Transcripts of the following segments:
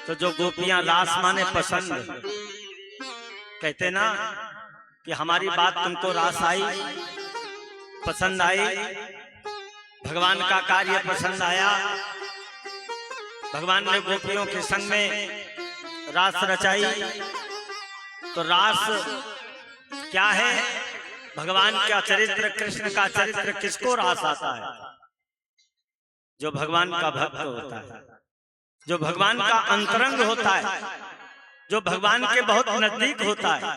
तो जो गोपियां रास माने पसंद, कहते ना कि हमारी बात तुमको रास आई, पसंद आई, भगवान का कार्य पसंद आया, भगवान ने गोपियों के संग में रास रचाई। तो रास क्या है? भगवान का चरित्र, कृष्ण का चरित्र किसको रास आता है? जो भगवान का भक्त होता है, जो भगवान का अंतरंग होता है, जो भगवान के बहुत नजदीक होता है।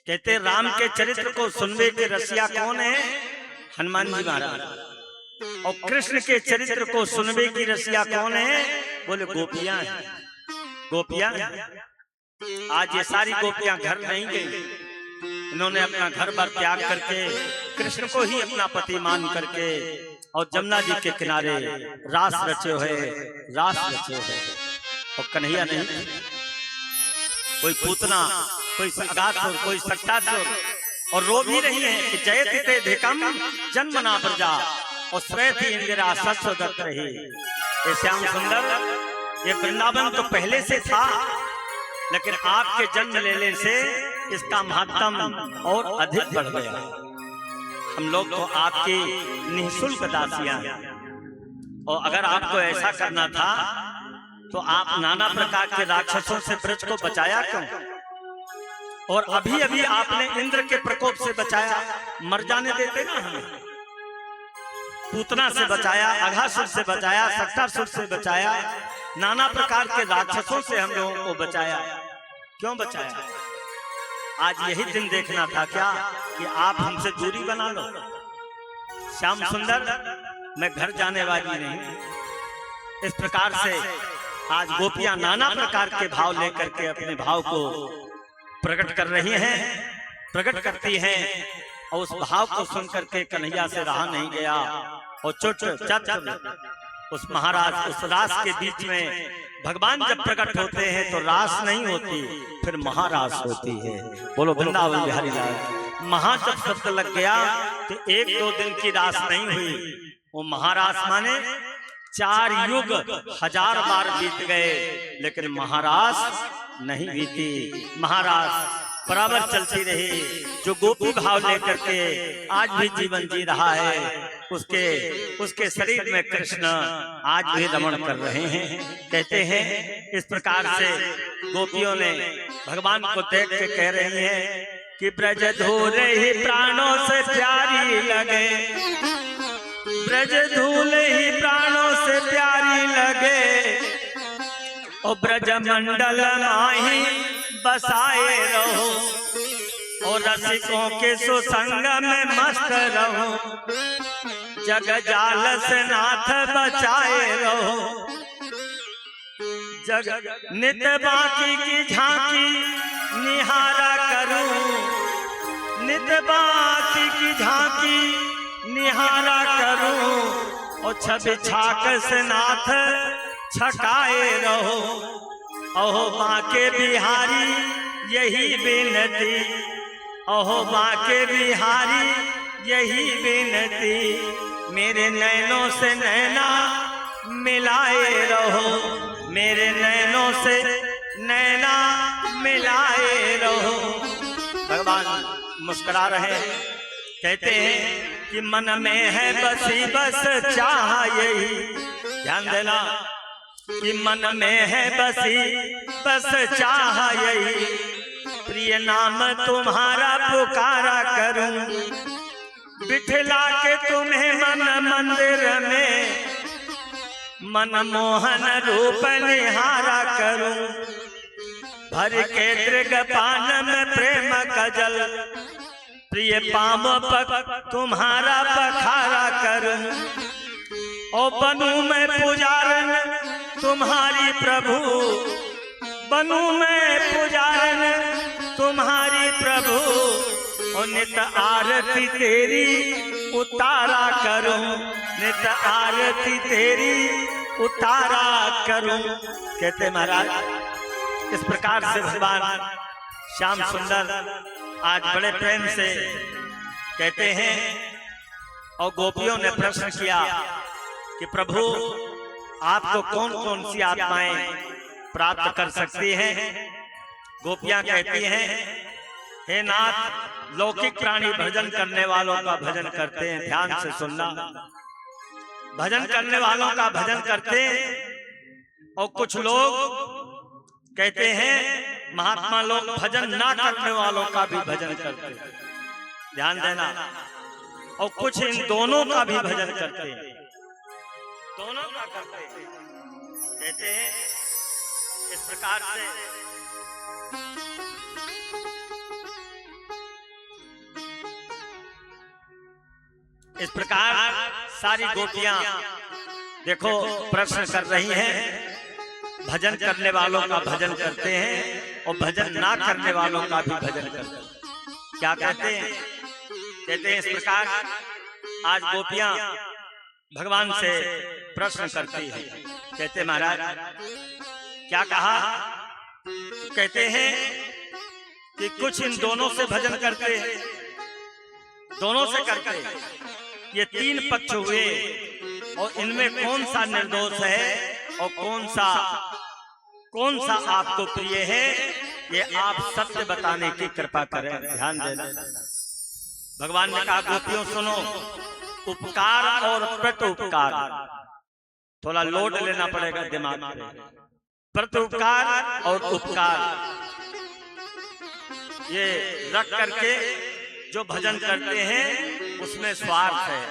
कहते राम के चरित्र को सुनने के रसिया कौन है? हनुमान जी महाराज। और कृष्ण के चरित्र को सुनने की रसिया कौन है? बोले गोपियां हैं। गोपियां। आज ये सारी गोपियां घर नहीं गई, इन्होंने अपना घर बार त्याग करके कृष्ण को ही अपना पति मान करके और जमुना जी के किनारे रास रचे है, रास रचे है। और कन्हैया नहीं, कोई पूतना, कोई अगासुर, कोई सक्टासुर, और रो भी रही है कि जयति ते धिकम जन्मना प्रजा और श्रेयति इंदिरा सत्स्व दत्त रही। ये श्याम सुंदर, ये वृंदावन तो पहले से था, लेकिन आपके जन्म लेने से इसका महत्व और अधिक बढ़ गया। हम लोग तो आपकी निःशुल्क दासियां हैं, और अगर आपको ऐसा करना था तो आप नाना प्रकार के राक्षसों से ब्रज को बचाया क्यों? और अभी अभी आपने इंद्र के प्रकोप से बचाया, मर जाने देते ना हमें। पूतना से बचाया, अघासुर से बचाया, सक्टासुर से बचाया, नाना प्रकार के राक्षसों से हम लोगों को बचाया। क्यों बचाया? आज यही दिन देखना था क्या कि आप हमसे दूरी बना लो? श्याम सुंदर, मैं घर जाने वाली नहीं। इस प्रकार से आज गोपियां नाना प्रकार के भाव लेकर के अपने भाव को प्रकट कर रही हैं, प्रकट करती हैं। और उस भाव को सुनकर के कन्हैया से रहा नहीं गया, और उस महाराज, उस रास के बीच में भगवान जब प्रकट होते हैं तो रास नहीं होती, फिर महारास होती है। बोलो वृंदावन बिहारी लाल। महा जब शब्द लग गया तो 1-2 दिन की रास नहीं हुई, वो महारास माने 4 युग 1000 बार बीत गए, लेकिन महारास नहीं बीती। महारास बराबर चलती रही। जो गोपी भाव लेकर के आज भी जीवन जी रहा है, उसके शरीर में कृष्ण आज भी रमण कर रहे हैं। कहते हैं इस प्रकार से गोपियों ने भगवान को देख के कह रही हैं कि ब्रज धूल ही प्राणों से प्यारी लगे, ब्रज धूल ही प्राणों से प्यारी लगे, और ब्रज मंडल माही बसाए रहो, और रसिकों के सुसंग में मस्त रहो, जग जाल से नाथ बचाए रहो। जग नित बाकी की झांकी निहारा करूं, नित बाकी की झांकी निहारा करूं, और छवि छाक से नाथ छकाए रहो। ओहो बांके बिहारी यही विनती, ओहो बांके बिहारी यही विनती, मेरे नैनों से नैना मिलाए रहो, मेरे नैनों से नैना मिलाए रहो। भगवान मुस्कुरा रहे हैं, कहते हैं कि मन में है बसी बस चाह यही, ध्यान देना कि मन में है बसी बस चाह यही, प्रिय नाम तुम्हारा पुकारा करूं, बिठला के तुम्हें मन मंदिर में, मनमोहन रूप निहारा करूं, भर के दृगपान में प्रेम कजल, प्रिय पाम पक तुम्हारा पखारा करूं, ओ बनूं मैं पुजारन तुम्हारी प्रभु, बनूं मैं पुजारन तुम्हारी प्रभु, और नित आरती तेरी उतारा करूं, नित आरती तेरी उतारा करूं। कहते महाराज इस प्रकार से भगवान श्याम सुंदर आज बड़े प्रेम से कहते हैं। और गोपियों ने प्रश्न किया कि प्रभु आपको कौन कौन सी आत्माएं प्राप्त कर सकती हैं। गोपियां कहती हैं, हे नाथ, लौकिक प्राणी भजन करने वालों का भजन करते हैं, ध्यान से सुनना, भजन करने वालों का भजन करते हैं, और कुछ लोग कहते हैं महात्मा लोग भजन ना करने वालों का भी भजन करते हैं, ध्यान देना, और कुछ इन दोनों का भी भजन करते हैं, दोनों का करते हैं। कहते हैं इस प्रकार से, इस प्रकार सारी गोपियां देखो प्रश्न कर रही हैं, भजन करने वालों का भजन करते हैं और भजन ना करने वालों का भी भजन करते हैं। क्या कहते हैं? कहते हैं इस प्रकार आज गोपियां भगवान से प्रश्न करती है। कहते महाराज क्या कहा? कहते हैं कि कुछ इन दोनों से भजन करते हैं, दोनों से करते हैं। ये तीन पक्ष हुए और इनमें कौन सा निर्दोष है और कौन सा आपको प्रिय है, ये आप सत्य बताने की कृपा करें, ध्यान देना। भगवान ने कहा गोपियों सुनो, उपकार और प्रत्युपकार, थोड़ा लोड लेना पड़ेगा दिमाग में। प्रत्युपकार और उपकार ये रख करके जो भजन करते हैं उसमें स्वार्थ है।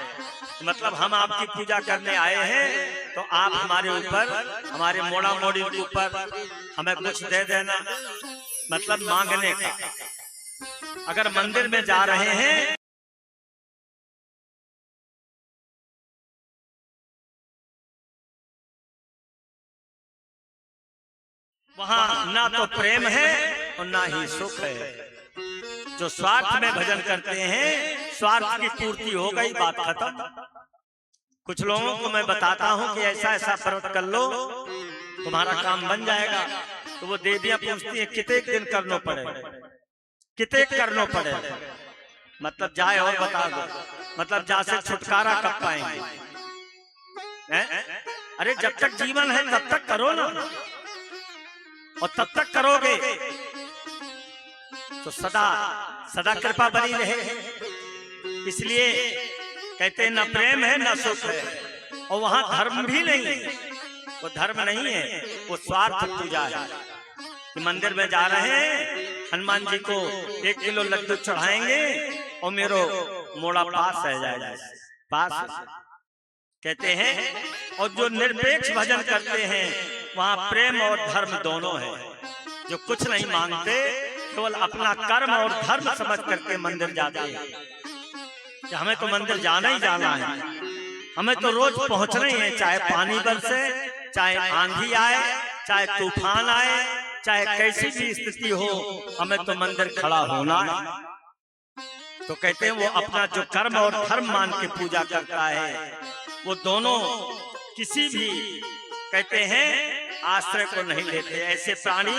मतलब हम आपकी पूजा करने आए हैं तो आप हमारे ऊपर, हमारे मोड़ा मोड़ी के ऊपर हमें कुछ दे देना, मतलब मांगने का। अगर मंदिर में जा रहे हैं वहां ना तो प्रेम है और ना ही सुख है। जो स्वार्थ में भजन करते हैं, स्वार्थ की पूर्ति हो गई, बात खत्म। कुछ लोगों को मैं बताता हूं कि ऐसा ऐसा व्रत कर लो तुम्हारा काम बन जाएगा, तो वो देवियां पूछती हैं कितने दिन करना पड़े, कितने करना पड़े, मतलब जाए और बता दो, मतलब जा से छुटकारा कब पाएंगे? अरे जब तक जीवन है तब तक करो ना, और तब तक करोगे तो सदा सदा कृपा बनी रहे। इसलिए कहते हैं न प्रेम है न सुख है, और वहां धर्म भी नहीं है, वो धर्म नहीं है, वो स्वार्थ पूजा है। कि मंदिर में जा रहे हैं, हनुमान जी को 1 किलो लड्डू चढ़ाएंगे और मेरो मोड़ा पास रह जाएगा, पास। कहते हैं और जो निरपेक्ष भजन करते हैं वहां प्रेम और धर्म दोनों है। जो कुछ नहीं मांगते, केवल अपना कर्म और धर्म समझ करके मंदिर जाते हैं कि हमें तो मंदिर जाना ही जाना है, हमें तो रोज पहुंचना ही है, चाहे पानी बरसे, चाहे आंधी आए, चाहे तूफान आए, चाहे कैसी भी स्थिति हो, हमें तो मंदिर खड़ा होना है। तो कहते हैं वो अपना जो कर्म और धर्म मान के पूजा करता है, वो दोनों किसी भी कहते हैं आश्रय को नहीं लेते। ऐसे प्राणी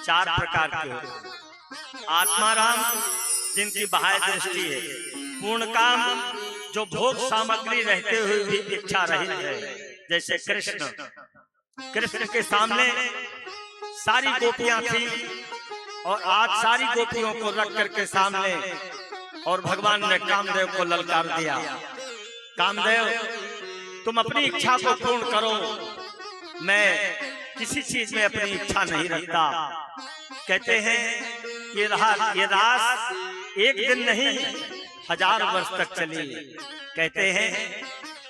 4 प्रकार के होते। आत्माराम जिनकी बाह्य दृष्टि है, पूर्ण काम जो भोग सामग्री रहते हुए भी इच्छा रहित है, जैसे कृष्ण। कृष्ण के सामने सारी गोपियां थी और आज सारी गोपियों को रख करके सामने, और भगवान ने कामदेव को ललकार दिया, कामदेव तुम अपनी इच्छा को पूर्ण करो, मैं किसी चीज में अपनी इच्छा नहीं रखता। कहते हैं ये रास एक दिन नहीं 1000 वर्ष तक चली। कहते हैं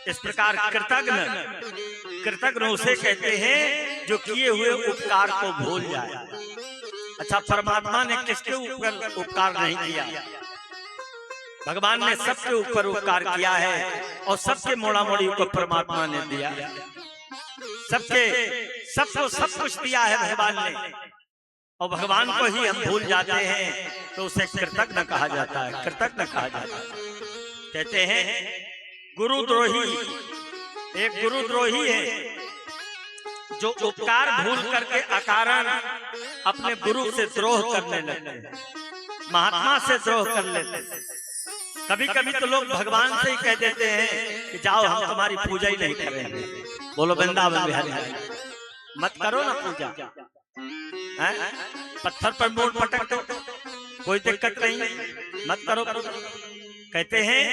इस प्रकार कृतज्ञ उसे कहते हैं जो किए हुए उपकार को भूल जाए। अच्छा, परमात्मा ने किसके ऊपर उपकार नहीं किया? भगवान ने सबके ऊपर उपकार किया है और सबके मोड़ा मोड़ी को परमात्मा ने दिया, सबको सब कुछ दिया है भगवान ने, और भगवान को ही हम भूल जाते हैं तो उसे कृतज्ञ कहा जाता है, कृतज्ञ कहा जाता है। कहते हैं गुरुद्रोही, एक गुरुद्रोही है जो उपकार भूल करके अकारण अपने गुरु से द्रोह करने लगते हैं, महात्मा से द्रोह कर लेते हैं। कभी कभी तो लोग भगवान से ही कह देते हैं कि जाओ हम तुम्हारी पूजा ही नहीं करेंगे। बोलो वृंदावन बिहारी। मत करो ना पूजा, हैं? पत्थर पर मोड़ पटक दो, कोई दिक्कत नहीं, मत करो। कहते हैं